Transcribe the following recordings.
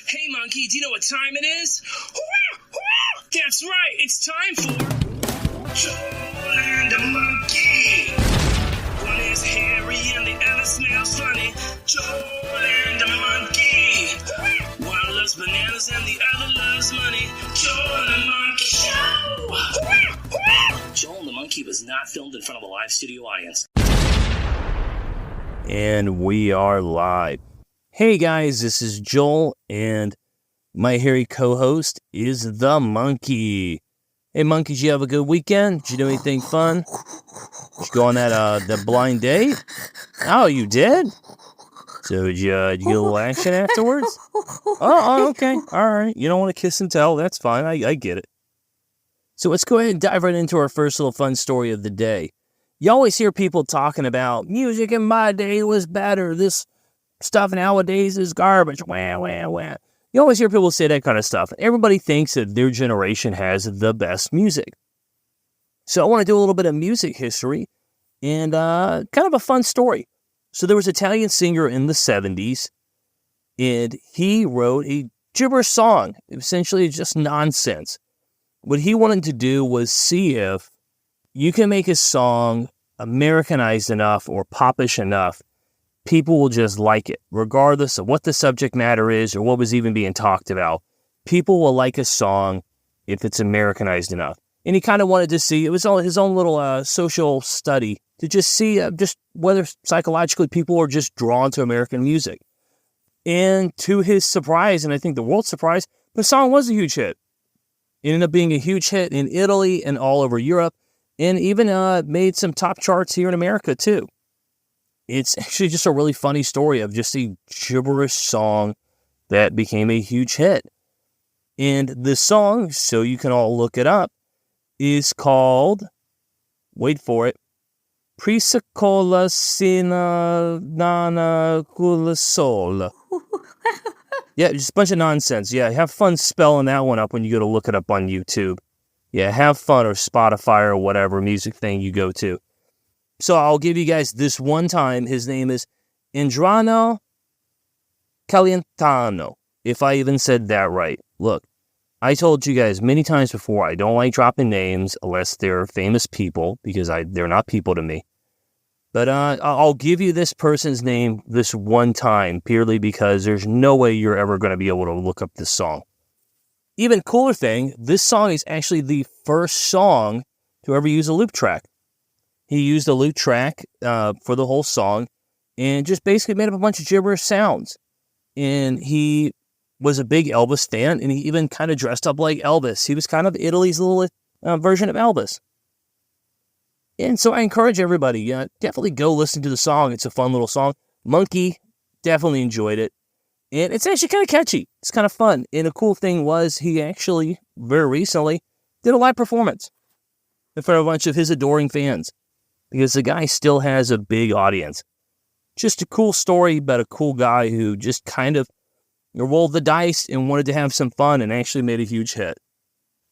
Hey monkey, do you know what time it is? That's right, it's time for Joel and the Monkey. One is hairy and the other smells funny. Joel and the Monkey. One loves bananas and the other loves money. Joel and the Monkey Show. Joel and the Monkey was not filmed in front of a live studio audience. And we are live. Hey guys, this is Joel, and my hairy co-host is the Monkey. Hey Monkey, did you have a good weekend? Did you do anything fun? Did you go on that blind date? Oh, you did? So did you get a little action afterwards? Oh, okay, all right. You don't want to kiss and tell, that's fine, I get it. So let's go ahead and dive right into our first little fun story of the day. You always hear people talking about music in my day was better. This stuff nowadays is garbage. Wah, wah, wah. You always hear people say that kind of stuff. Everybody thinks that their generation has the best music. So I want to do a little bit of music history and kind of a fun story. So there was an Italian singer in the 70s, and he wrote a gibberish song, essentially just nonsense. What he wanted to do was see if you can make a song Americanized enough or popish enough, people will just like it, regardless of what the subject matter is or what was even being talked about. People will like a song if it's Americanized enough. And he kind of wanted to see, it was his own little social study, to just see just whether psychologically people are just drawn to American music. And to his surprise, and I think the world's surprise, the song was a huge hit. It ended up being a huge hit in Italy and all over Europe. And even made some top charts here in America, too. It's actually just a really funny story of just a gibberish song that became a huge hit. And the song, so you can all look it up, is called, wait for it, Prisacola Sina Nana Kula Sol. Yeah, just a bunch of nonsense. Yeah, have fun spelling that one up when you go to look it up on YouTube. Yeah, have fun, or Spotify or whatever music thing you go to. So I'll give you guys this one time. His name is Indrano Calentano, if I even said that right. Look, I told you guys many times before, I don't like dropping names unless they're famous people, because they're not people to me. But I'll give you this person's name this one time, purely because there's no way you're ever going to be able to look up this song. Even cooler thing, this song is actually the first song to ever use a loop track. He used a loop track for the whole song and just basically made up a bunch of gibberish sounds. And he was a big Elvis fan, and he even kind of dressed up like Elvis. He was kind of Italy's little version of Elvis. And so I encourage everybody, definitely go listen to the song. It's a fun little song. Monkey definitely enjoyed it. And it's actually kind of catchy. It's kind of fun. And the cool thing was he actually, very recently, did a live performance in front of a bunch of his adoring fans. Because the guy still has a big audience. Just a cool story about a cool guy who just kind of rolled the dice and wanted to have some fun and actually made a huge hit.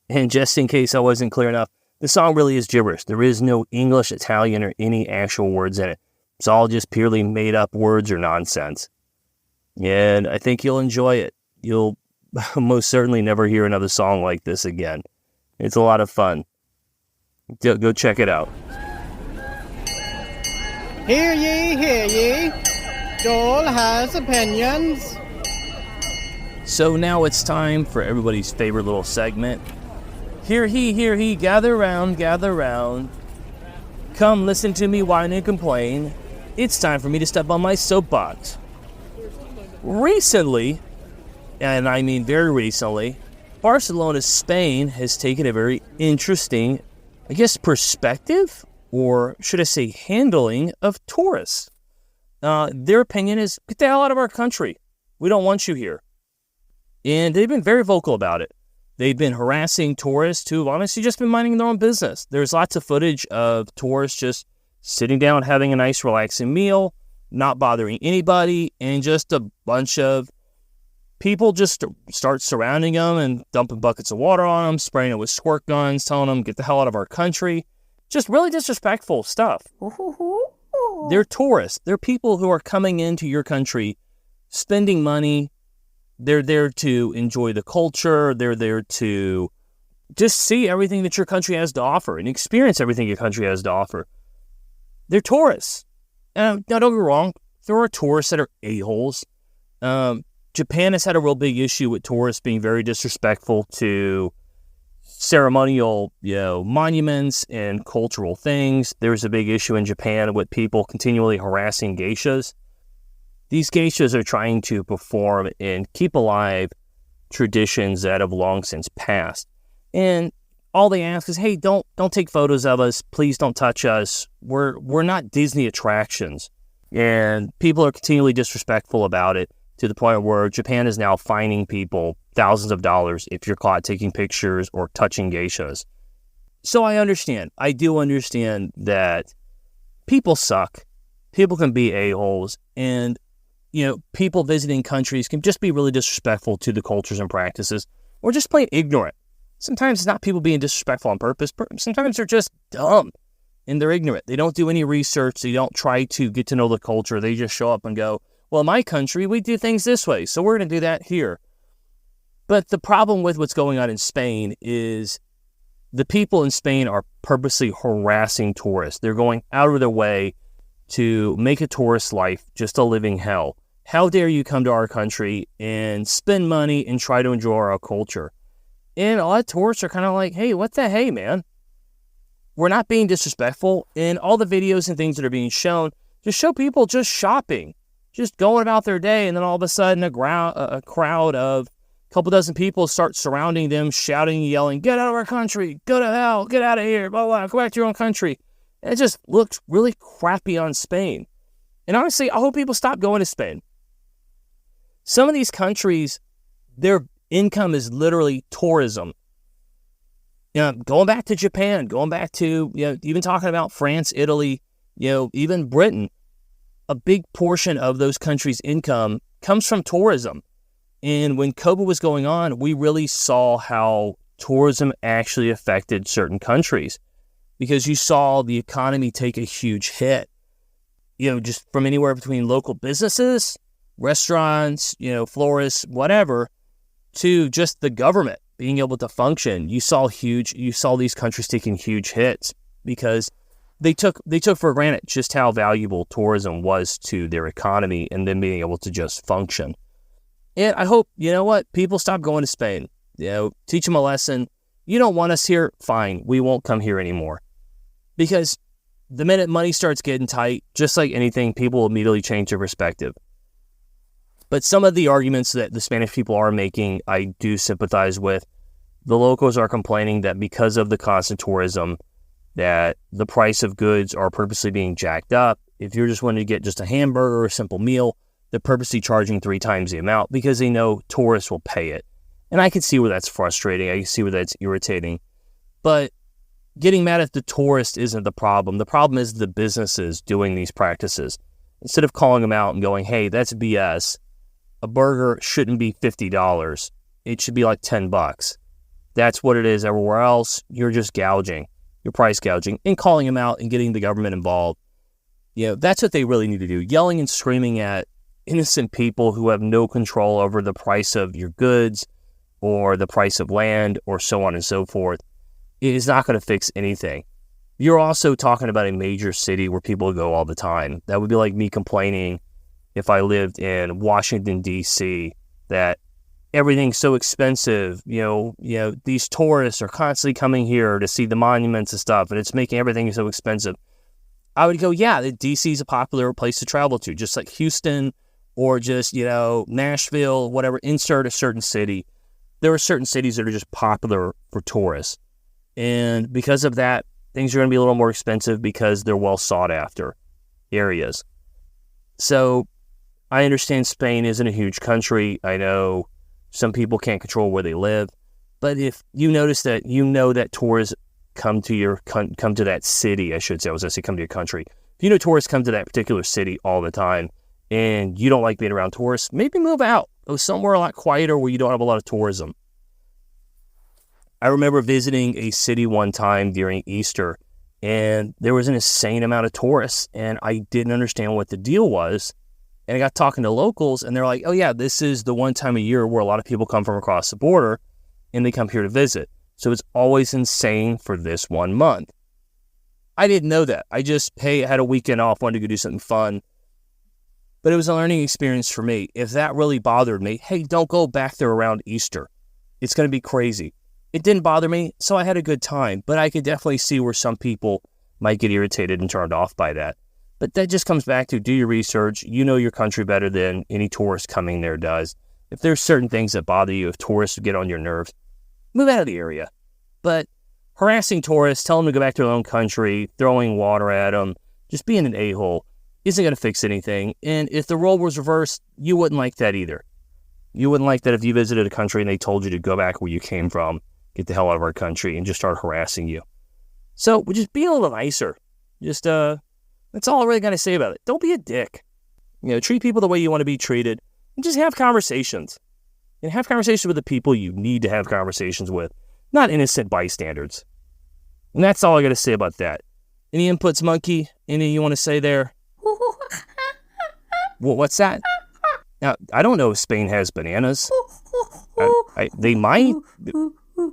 And just in case I wasn't clear enough, the song really is gibberish. There is no English, Italian, or any actual words in it. It's all just purely made up words or nonsense. And I think you'll enjoy it. You'll most certainly never hear another song like this again. It's a lot of fun. Go check it out. Hear ye, Joel has opinions. So now it's time for everybody's favorite little segment. Hear he, gather round. Come listen to me whine and complain. It's time for me to step on my soapbox. Recently, and I mean very recently, Barcelona, Spain has taken a very interesting, perspective, or should I say handling, of tourists. Their opinion is, get the hell out of our country. We don't want you here. And they've been very vocal about it. They've been harassing tourists who've honestly just been minding their own business. There's lots of footage of tourists just sitting down, having a nice relaxing meal, not bothering anybody, and just a bunch of people just start surrounding them and dumping buckets of water on them, spraying it with squirt guns, telling them, get the hell out of our country. Just really disrespectful stuff. They're tourists. They're people who are coming into your country, spending money, They're there to enjoy the culture. They're there to just see everything that your country has to offer and experience everything your country has to offer. They're tourists. Now, don't get me wrong. There are tourists that are a-holes. Japan has had a real big issue with tourists being very disrespectful to ceremonial, monuments and cultural things. There's a big issue in Japan with people continually harassing geishas. These geishas are trying to perform and keep alive traditions that have long since passed. And all they ask is, hey, don't take photos of us. Please don't touch us. We're not Disney attractions. And people are continually disrespectful about it to the point where Japan is now fining people thousands of dollars if you're caught taking pictures or touching geishas. So I understand. I do understand that people suck. People can be a-holes. And, people visiting countries can just be really disrespectful to the cultures and practices or just plain ignorant. Sometimes it's not people being disrespectful on purpose. Sometimes they're just dumb and they're ignorant. They don't do any research. They don't try to get to know the culture. They just show up and go, well, in my country, we do things this way, so we're going to do that here. But the problem with what's going on in Spain is the people in Spain are purposely harassing tourists. They're going out of their way to make a tourist life just a living hell. How dare you come to our country and spend money and try to enjoy our culture? And a lot of tourists are kind of like, hey, what the hey, man? We're not being disrespectful. And all the videos and things that are being shown just show people just shopping, just going about their day. And then all of a sudden a crowd of a couple dozen people start surrounding them, shouting and yelling, get out of our country, go to hell, get out of here, blah, blah, go back to your own country. And it just looked really crappy on Spain. And honestly, I hope people stop going to Spain. Some of these countries, their income is literally tourism. Going back to Japan, going back to, even talking about France, Italy, even Britain, a big portion of those countries' income comes from tourism. And when COVID was going on, we really saw how tourism actually affected certain countries because you saw the economy take a huge hit, just from anywhere between local businesses, restaurants, florists, whatever, to just the government being able to function. You saw these countries taking huge hits because they took for granted just how valuable tourism was to their economy and then being able to just function. And I hope, people stop going to Spain. Teach them a lesson. You don't want us here? Fine. We won't come here anymore. Because the minute money starts getting tight, just like anything, people immediately change their perspective. But some of the arguments that the Spanish people are making, I do sympathize with. The locals are complaining that because of the constant tourism, that the price of goods are purposely being jacked up. If you're just wanting to get just a hamburger or a simple meal, they're purposely charging 3 times the amount because they know tourists will pay it. And I can see where that's frustrating. I can see where that's irritating. But getting mad at the tourist isn't the problem. The problem is the businesses doing these practices. Instead of calling them out and going, hey, that's BS. A burger shouldn't be $50. It should be like $10. That's what it is everywhere else. You're just gouging. You're price gouging and calling them out and getting the government involved. That's what they really need to do. Yelling and screaming at innocent people who have no control over the price of your goods or the price of land or so on and so forth is not going to fix anything. You're also talking about a major city where people go all the time. That would be like me complaining if I lived in Washington, D.C., that everything's so expensive. These tourists are constantly coming here to see the monuments and stuff, and it's making everything so expensive. I would go, yeah, D.C. is a popular place to travel to, just like Houston or just, Nashville, whatever, insert a certain city. There are certain cities that are just popular for tourists. And because of that, things are going to be a little more expensive because they're well sought after areas. So I understand Spain isn't a huge country. I know some people can't control where they live. But if you notice that, that tourists come to that city, I should say. I was going to say come to your country. If you know tourists come to that particular city all the time and you don't like being around tourists, maybe move out. Go somewhere a lot quieter where you don't have a lot of tourism. I remember visiting a city one time during Easter, and there was an insane amount of tourists, and I didn't understand what the deal was And I got talking to locals, and they're like, oh yeah, this is the one time a year where a lot of people come from across the border, and they come here to visit. So it's always insane for this 1 month. I didn't know that. I just, hey, I had a weekend off, wanted to go do something fun. But it was a learning experience for me. If that really bothered me, hey, don't go back there around Easter. It's going to be crazy. It didn't bother me, so I had a good time. But I could definitely see where some people might get irritated and turned off by that. But that just comes back to do your research. You know your country better than any tourist coming there does. If there's certain things that bother you, if tourists get on your nerves, move out of the area. But harassing tourists, telling them to go back to their own country, throwing water at them, just being an a-hole isn't going to fix anything. And if the role was reversed, you wouldn't like that either. You wouldn't like that if you visited a country and they told you to go back where you came from, get the hell out of our country, and just start harassing you. So just be a little nicer. Just, that's all I really got to say about it. Don't be a dick. Treat people the way you want to be treated, and just have conversations. And have conversations with the people you need to have conversations with, not innocent bystanders. And that's all I got to say about that. Any inputs, Monkey? Any you want to say there? What's that? Now, I don't know if Spain has bananas. They might.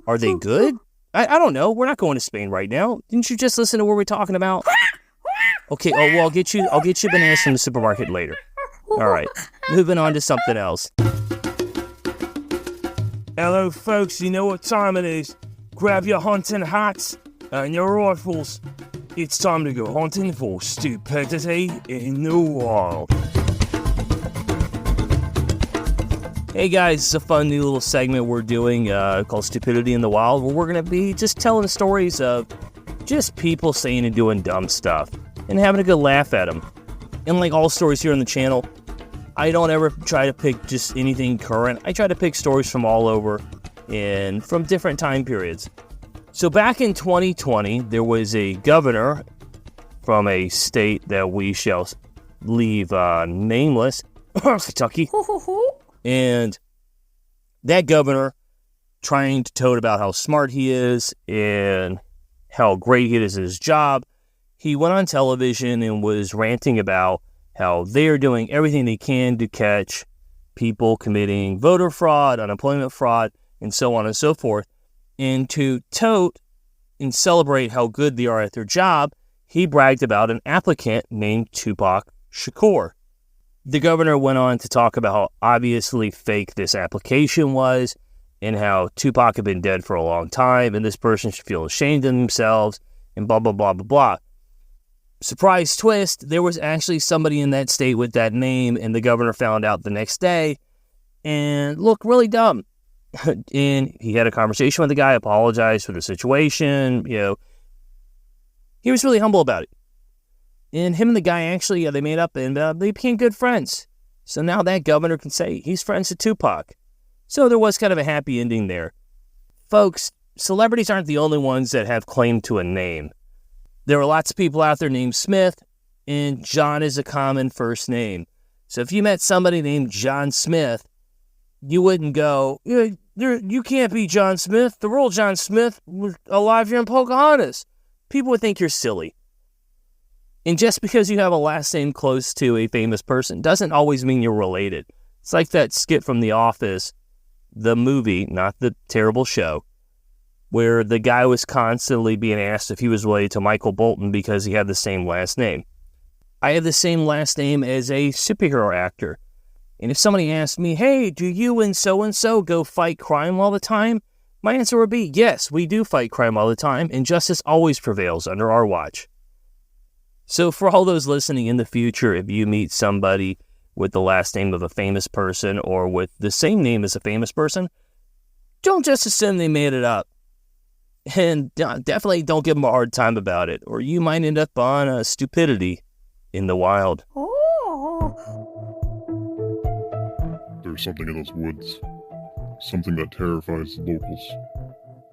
Are they good? I don't know. We're not going to Spain right now. Didn't you just listen to what we're talking about? Okay, well, I'll get you bananas from the supermarket later. All right, moving on to something else. Hello, folks. You know what time it is. Grab your hunting hats and your rifles. It's time to go hunting for stupidity in the wild. Hey guys, it's a fun new little segment we're doing called Stupidity in the Wild, where we're going to be just telling stories of just people saying and doing dumb stuff and having a good laugh at them. And like all stories here on the channel, I don't ever try to pick just anything current. I try to pick stories from all over and from different time periods. So back in 2020, there was a governor from a state that we shall leave nameless, Kentucky. And that governor, trying to tote about how smart he is and how great he is at his job, he went on television and was ranting about how they're doing everything they can to catch people committing voter fraud, unemployment fraud, and so on and so forth. And to tote and celebrate how good they are at their job, he bragged about an applicant named Tupac Shakur. The governor went on to talk about how obviously fake this application was and how Tupac had been dead for a long time and this person should feel ashamed of themselves and blah, blah, blah, blah, blah. Surprise twist, there was actually somebody in that state with that name, and the governor found out the next day and looked really dumb. And he had a conversation with the guy, apologized for the situation. He was really humble about it. And him and the guy actually, they made up and they became good friends. So now that governor can say he's friends with Tupac. So there was kind of a happy ending there. Folks, celebrities aren't the only ones that have claim to a name. There are lots of people out there named Smith, and John is a common first name. So if you met somebody named John Smith, you wouldn't go, you can't be John Smith. The real John Smith was alive here in Pocahontas. People would think you're silly. And just because you have a last name close to a famous person doesn't always mean you're related. It's like that skit from The Office, the movie, not the terrible show, where the guy was constantly being asked if he was related to Michael Bolton because he had the same last name. I have the same last name as a superhero actor. And if somebody asked me, hey, do you and so go fight crime all the time? My answer would be, yes, we do fight crime all the time, and justice always prevails under our watch. So for all those listening in the future, if you meet somebody with the last name of a famous person or with the same name as a famous person, don't just assume they made it up. And definitely don't give them a hard time about it, or you might end up on Stupidity in the Wild. There's something in those woods. Something that terrifies the locals.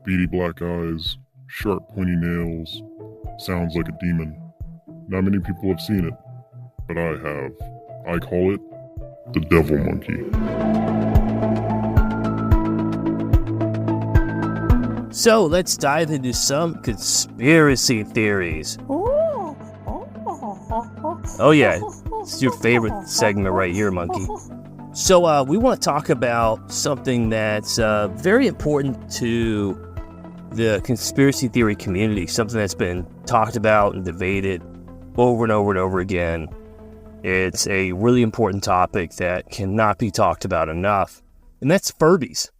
Beady black eyes, sharp pointy nails, sounds like a demon. Not many people have seen it, but I have. I call it the Devil Monkey. So let's dive into some conspiracy theories. Oh yeah, It's your favorite segment right here, Monkey. So we want to talk about something that's very important to the conspiracy theory community, something that's been talked about and debated over and over and over again. It's a really important topic that cannot be talked about enough, and that's Furbies.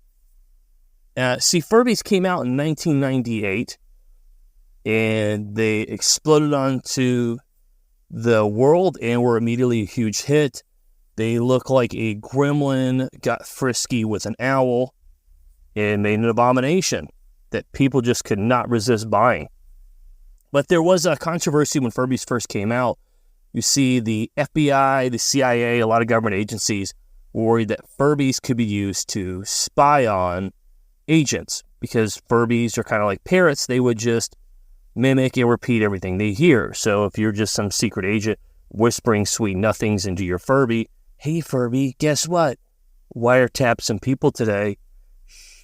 Furbies came out in 1998, and they exploded onto the world and were immediately a huge hit. They look like a gremlin got frisky with an owl and made an abomination that people just could not resist buying. But there was a controversy when Furbies first came out. You see, the FBI, the CIA, a lot of government agencies worried that Furbies could be used to spy on agents, because Furbies are kind of like parrots. They would just mimic and repeat everything they hear. So if you're just some secret agent whispering sweet nothings into your Furby, "Hey Furby, guess what? Wiretap some people today.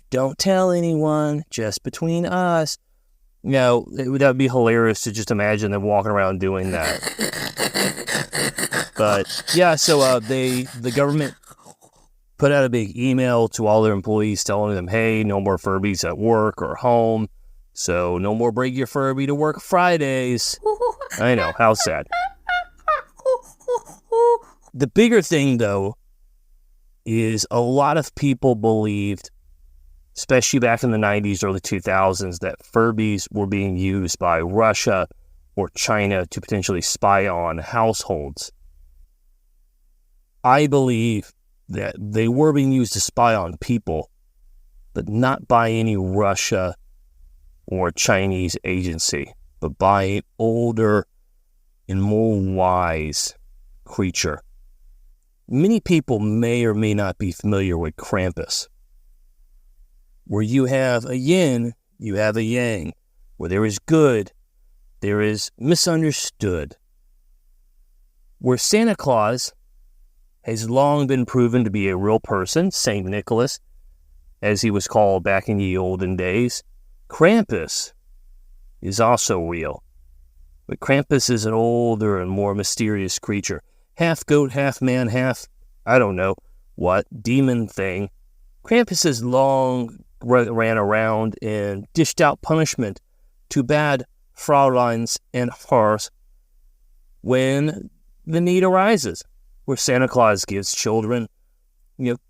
Don't tell anyone, just between us." You know, that would be hilarious to just imagine them walking around doing that. But yeah, so the government put out a big email to all their employees telling them, hey, no more Furbies at work or home. So no more bring your Furby to work Fridays. I know, how sad. The bigger thing, though, is a lot of people believed, especially back in the 90s, early 2000s, that Furbies were being used by Russia or China to potentially spy on households. I believe that they were being used to spy on people, but not by any Russia or Chinese agency, but by an older and more wise creature. Many people may or may not be familiar with Krampus. Where you have a yin, you have a yang. Where there is good, there is misunderstood. Where Santa Claus has long been proven to be a real person, St. Nicholas, as he was called back in the olden days, Krampus is also real. But Krampus is an older and more mysterious creature. Half goat, half man, half, I don't know what, demon thing. Krampus has long ran around and dished out punishment to bad Frauleins and Haars when the need arises, where Santa Claus gives children,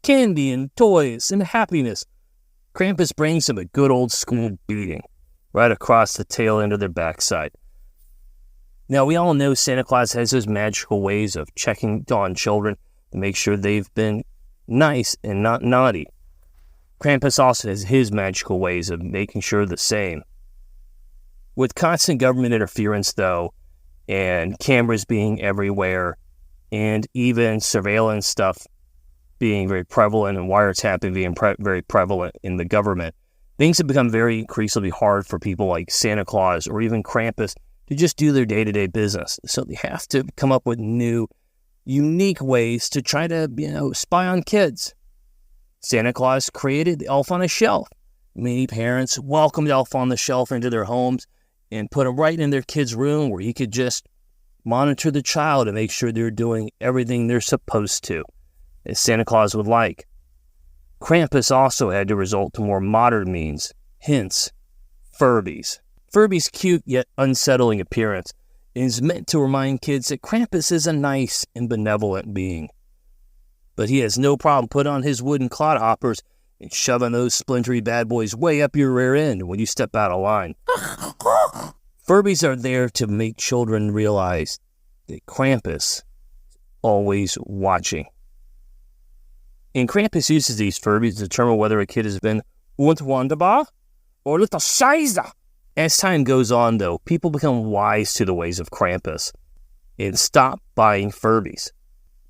candy and toys and happiness. Krampus brings them a good old school beating right across the tail end of their backside. Now, we all know Santa Claus has those magical ways of checking on children to make sure they've been nice and not naughty. Krampus also has his magical ways of making sure the same. With constant government interference, though, and cameras being everywhere, and even surveillance stuff being very prevalent and wiretapping being very prevalent in the government, things have become very increasingly hard for people like Santa Claus or even Krampus to just do their day-to-day business. So they have to come up with new, unique ways to try to, spy on kids. Santa Claus created the Elf on a Shelf. Many parents welcomed Elf on the Shelf into their homes and put him right in their kid's room where he could just monitor the child and make sure they're doing everything they're supposed to, as Santa Claus would like. Krampus also had to resort to more modern means, hence Furbies. Furby's cute yet unsettling appearance is meant to remind kids that Krampus is a nice and benevolent being. But he has no problem putting on his wooden clodhoppers and shoving those splintery bad boys way up your rear end when you step out of line. Furbies are there to make children realize that Krampus is always watching. And Krampus uses these Furbies to determine whether a kid has been und wunderbar or little Scheiße. As time goes on, though, people become wise to the ways of Krampus and stop buying Furbies,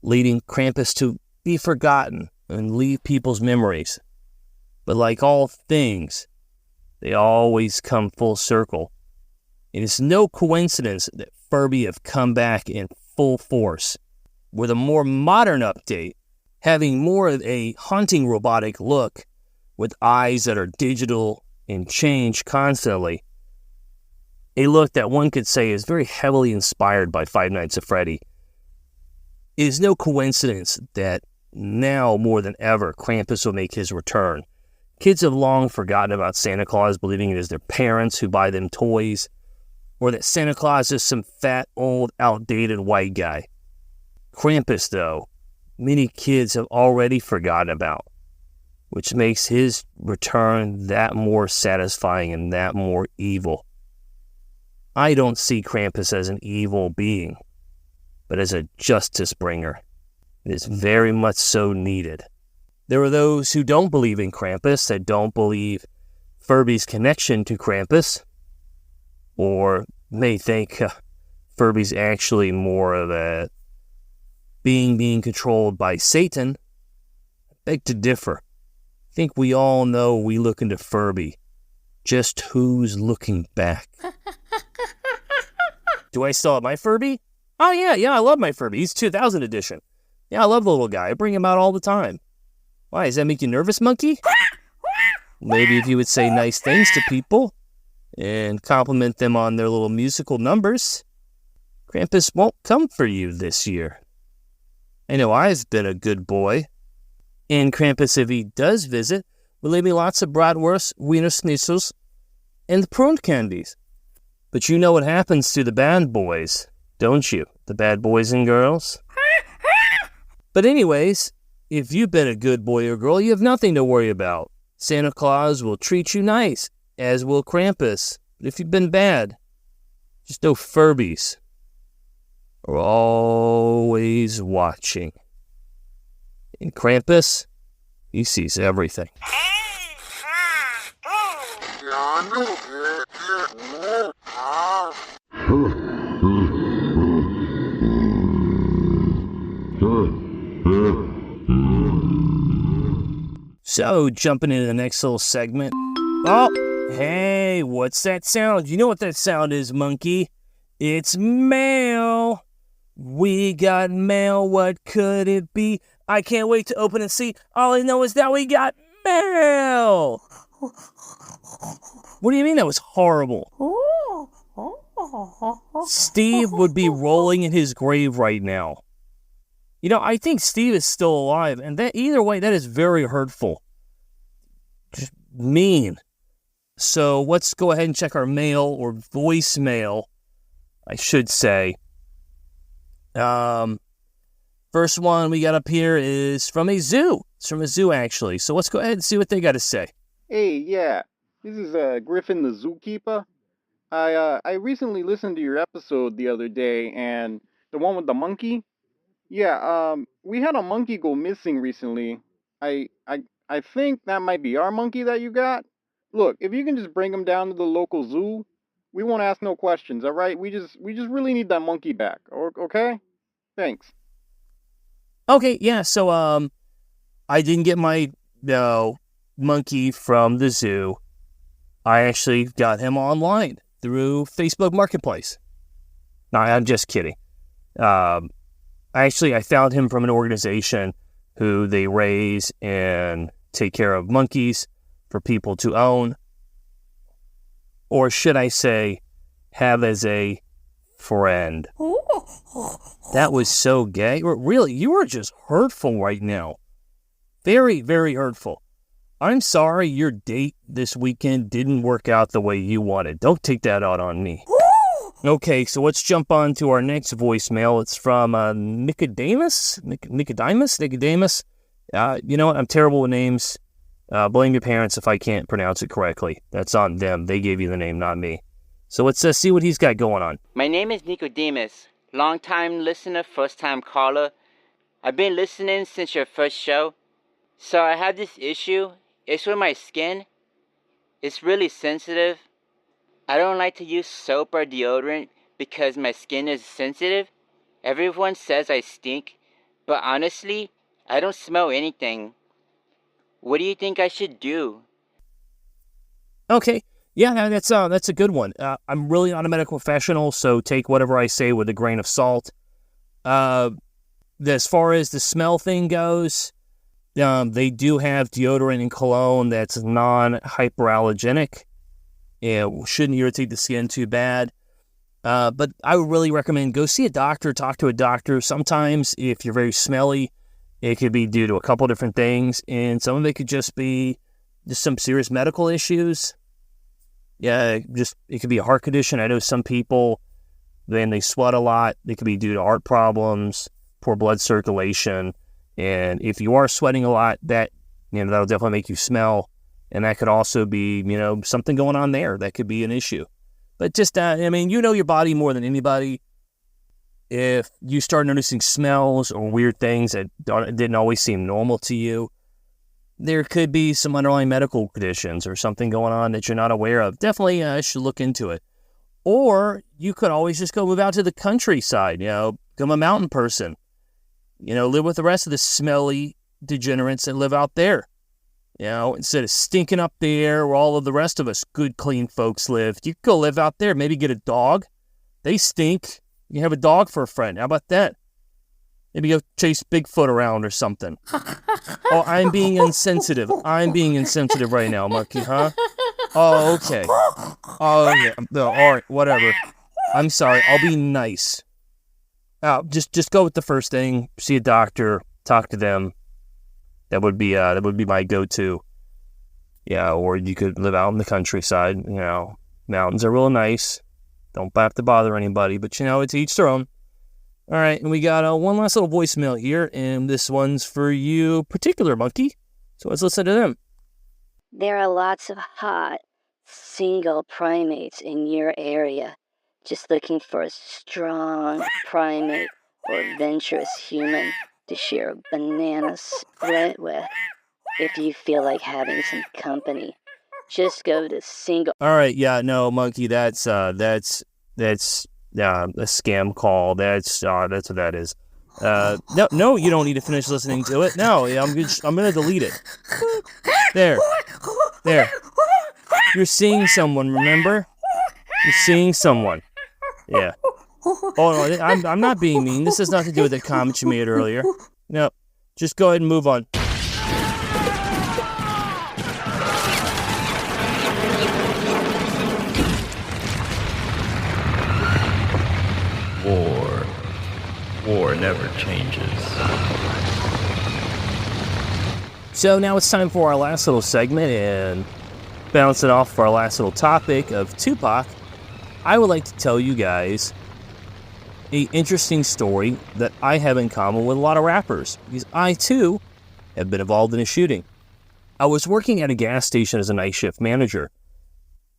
leading Krampus to be forgotten and leave people's memories. But like all things, they always come full circle. It is no coincidence that Furby have come back in full force with a more modern update, having more of a haunting robotic look with eyes that are digital and change constantly. A look that one could say is very heavily inspired by Five Nights at Freddy. It is no coincidence that now more than ever, Krampus will make his return. Kids have long forgotten about Santa Claus, believing it is their parents who buy them toys, or that Santa Claus is some fat, old, outdated white guy. Krampus, though, many kids have already forgotten about, which makes his return that more satisfying and that more evil. I don't see Krampus as an evil being, but as a justice bringer. It is very much so needed. There are those who don't believe in Krampus, that don't believe Furby's connection to Krampus, or may think Furby's actually more of a being controlled by Satan. I beg to differ. I think we all know we look into Furby. Just who's looking back? Do I still have my Furby? Oh yeah, I love my Furby. He's 2000 edition. Yeah, I love the little guy. I bring him out all the time. Why, does that make you nervous, monkey? Maybe if you would say nice things to people and compliment them on their little musical numbers, Krampus won't come for you this year. I know I've been a good boy. And Krampus, if he does visit, will leave me lots of bratwurst, wiener schnitzels, and prune candies. But you know what happens to the bad boys, don't you? The bad boys and girls? But anyways, if you've been a good boy or girl, you have nothing to worry about. Santa Claus will treat you nice, as will Krampus. But if you've been bad, just know Furbies are always watching. And Krampus, he sees everything. So, jumping into the next little segment. Oh, hey, what's that sound? You know what that sound is, monkey? It's mail. We got mail. What could it be? I can't wait to open and see. All I know is that we got mail. What do you mean that was horrible? Steve would be rolling in his grave right now. You know, I think Steve is still alive, and that either way, that is very hurtful. Just mean. So let's go ahead and check our mail, or voicemail, I should say. First one we got up here is from a zoo. It's from a zoo, actually. So let's go ahead and see what they got to say. Hey, yeah, this is Griffin the zookeeper. I recently listened to your episode the other day, and the one with the monkey. Yeah, we had a monkey go missing recently. I think that might be our monkey that you got. Look, if you can just bring him down to the local zoo, we won't ask no questions, all right? We just really need that monkey back, okay? Thanks. Okay, yeah, so, I didn't get my, monkey from the zoo. I actually got him online through Facebook Marketplace. No, I'm just kidding. I found him from an organization who they raise and take care of monkeys for people to own. Or should I say, have as a friend. That was so gay. Really, you are just hurtful right now. Very, very hurtful. I'm sorry your date this weekend didn't work out the way you wanted. Don't take that out on me. Okay, so let's jump on to our next voicemail. It's from Nicodemus. Nicodemus. You know what? I'm terrible with names. Blame your parents if I can't pronounce it correctly. That's on them. They gave you the name, not me. So let's see what he's got going on. My name is Nicodemus. Long-time listener, first-time caller. I've been listening since your first show. So I have this issue. It's with my skin. It's really sensitive. I don't like to use soap or deodorant because my skin is sensitive. Everyone says I stink, but honestly, I don't smell anything. What do you think I should do? Okay, yeah, that's a good one. I'm really not a medical professional, so take whatever I say with a grain of salt. As far as the smell thing goes, they do have deodorant and cologne that's non-hyperallergenic. It shouldn't irritate the skin too bad. But I would really recommend go see a doctor, talk to a doctor. Sometimes if you're very smelly, it could be due to a couple different things, and some of it could just be just some serious medical issues. Yeah, it could be a heart condition. I know some people, then they sweat a lot. It could be due to heart problems, poor blood circulation. And if you are sweating a lot, that'll definitely make you smell. And that could also be, something going on there. That could be an issue. But just, you know your body more than anybody. If you start noticing smells or weird things that didn't always seem normal to you, there could be some underlying medical conditions or something going on that you're not aware of. Definitely should look into it. Or you could always just go move out to the countryside, become a mountain person. Live with the rest of the smelly degenerates that live out there. Instead of stinking up there where all of the rest of us good, clean folks live, you could go live out there. Maybe get a dog. They stink. You can have a dog for a friend. How about that? Maybe go chase Bigfoot around or something. Oh, I'm being insensitive. I'm being insensitive right now, Monkey, huh? Oh, okay. Oh, yeah. No, all right, whatever. I'm sorry. I'll be nice. Just go with the first thing. See a doctor. Talk to them. That would be my go-to. Yeah, or you could live out in the countryside. Mountains are real nice. Don't have to bother anybody, but it's each their own. All right, and we got one last little voicemail here, and this one's for you, particular monkey. So let's listen to them. There are lots of hot, single primates in your area, just looking for a strong primate or adventurous human to share a banana split with. If you feel like having some company, just go to single. All right, yeah, no, monkey, that's a scam call. That's what that is. No, you don't need to finish listening to it. No, I'm gonna delete it. There. You're seeing someone, remember? You're seeing someone. Yeah. Oh no, I'm not being mean. This has nothing to do with the comment you made earlier. No, just go ahead and move on. War never changes. So now it's time for our last little segment, and bouncing off for our last little topic of Tupac, I would like to tell you guys an interesting story that I have in common with a lot of rappers, because I too have been involved in a shooting. I was working at a gas station as a night shift manager.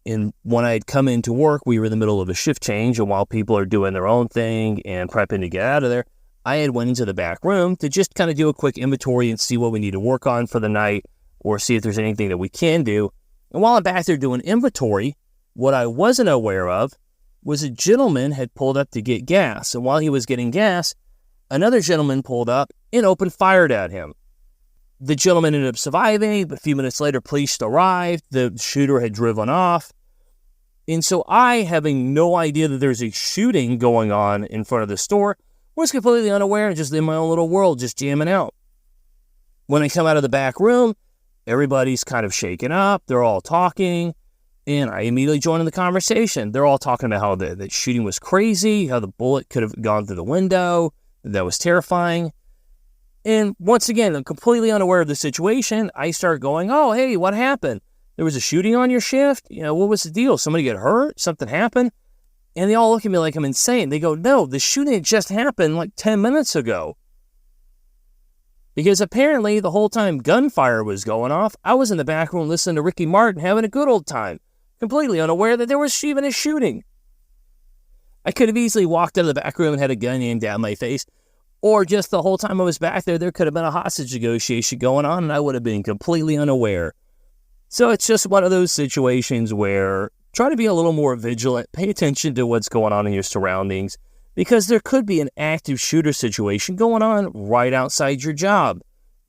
And when I had come into work, we were in the middle of a shift change, and while people are doing their own thing and prepping to get out of there, I had went into the back room to just kind of do a quick inventory and see what we need to work on for the night, or see if there's anything that we can do. And while I'm back there doing inventory, what I wasn't aware of was a gentleman had pulled up to get gas, and while he was getting gas, another gentleman pulled up and opened fire at him. The gentleman ended up surviving, but a few minutes later, police arrived. The shooter had driven off. And so I, having no idea that there's a shooting going on in front of the store, was completely unaware and just in my own little world, just jamming out. When I come out of the back room, everybody's kind of shaken up. They're all talking, and I immediately join in the conversation. They're all talking about how the shooting was crazy, how the bullet could have gone through the window. That was terrifying. And once again, I'm completely unaware of the situation. I start going, oh, hey, what happened? There was a shooting on your shift? What was the deal? Somebody get hurt? Something happened? And they all look at me like I'm insane. They go, no, the shooting just happened like 10 minutes ago. Because apparently the whole time gunfire was going off, I was in the back room listening to Ricky Martin having a good old time, completely unaware that there was even a shooting. I could have easily walked out of the back room and had a gun aimed down my face. Or just the whole time I was back there could have been a hostage negotiation going on, and I would have been completely unaware. So it's just one of those situations where try to be a little more vigilant, pay attention to what's going on in your surroundings, because there could be an active shooter situation going on right outside your job.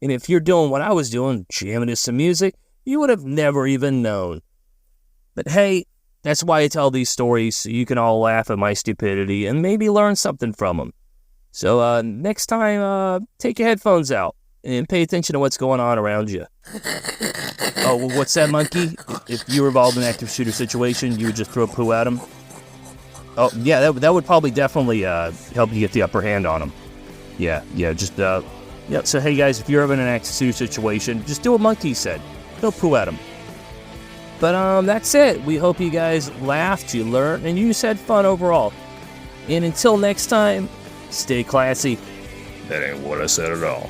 And if you're doing what I was doing, jamming to some music, you would have never even known. But hey, that's why I tell these stories, so you can all laugh at my stupidity and maybe learn something from them. So next time, take your headphones out and pay attention to what's going on around you. Oh, what's that, monkey? If you were involved in an active shooter situation, you would just throw poo at him? Oh, yeah, that would probably definitely help you get the upper hand on them. Yeah, just, yeah. So, hey, guys, if you're ever in an X2 situation, just do what Monkey said. Don't poo at them. But, that's it. We hope you guys laughed, you learned, and you just had fun overall. And until next time, stay classy. That ain't what I said at all.